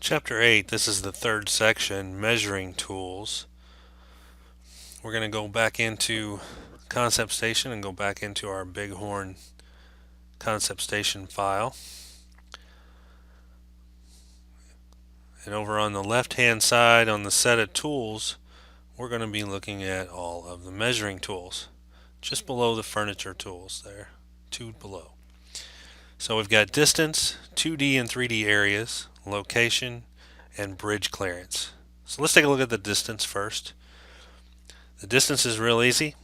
Chapter 8, this is the third section, measuring tools. We're going to go back into ConceptStation and go back into our Bighorn ConceptStation file. And over on the left hand side on the set of tools, we're going to be looking at all of the measuring tools, just below the furniture tools there, two below. So we've got distance, 2D and 3D areas, location, and bridge clearance. So let's take a look at the distance first. The distance is real easy.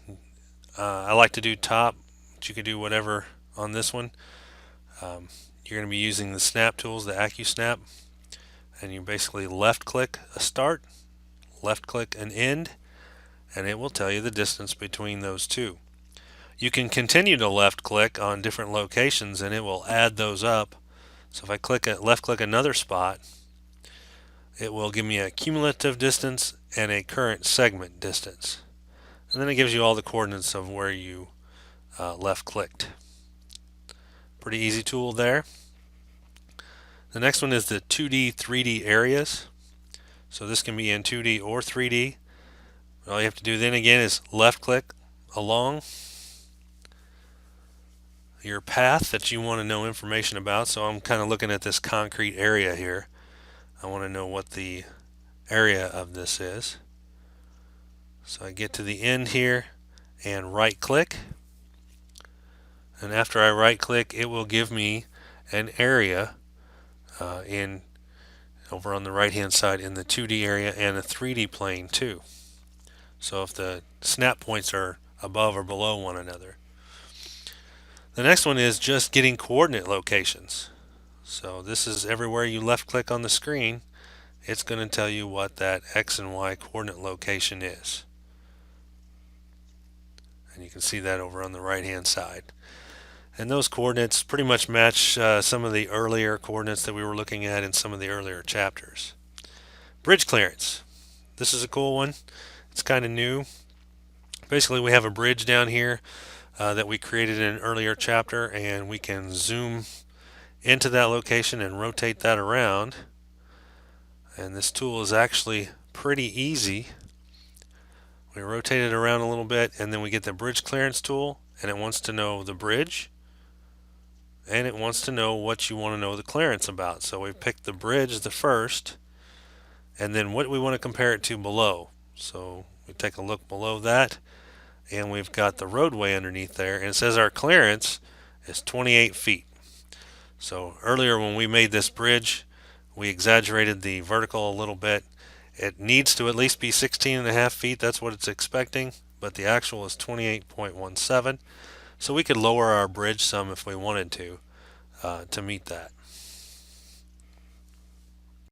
I like to do top, but you can do whatever on this one. You're going to be using the snap tools, the AccuSnap, and you basically left click a start, left click an end, and it will tell you the distance between those two. You can continue to left click on different locations and it will add those up. So if I left click another spot, it will give me a cumulative distance and a current segment distance. And then it gives you all the coordinates of where you left clicked. Pretty easy tool there. The next one is the 2D, 3D areas. So this can be in 2D or 3D. All you have to do then again is left click along your path that you want to know information about. So I'm kind of looking at this concrete area here. I want to know what the area of this is. So I get to the end here and right click. And after I right click, it will give me an area over on the right hand side in the 2D area and a 3D plane too. So if the snap points are above or below one another. The next one is just getting coordinate locations. So this is everywhere you left click on the screen, it's going to tell you what that X and Y coordinate location is. And you can see that over on the right hand side. And those coordinates pretty much match some of the earlier coordinates that we were looking at in some of the earlier chapters. Bridge clearance. This is a cool one. It's kind of new. Basically we have a bridge down here that we created in an earlier chapter, and we can zoom into that location and rotate that around. And this tool is actually pretty easy. We rotate it around a little bit and then we get the bridge clearance tool, and it wants to know the bridge and it wants to know what you want to know the clearance about. So we picked the bridge the first, and then what we want to compare it to below. So we take a look below that, and we've got the roadway underneath there, and it says our clearance is 28 feet. So earlier when we made this bridge, we exaggerated the vertical a little bit. It needs to at least be 16.5 feet, that's what it's expecting, but the actual is 28.17. So we could lower our bridge some if we wanted to meet that.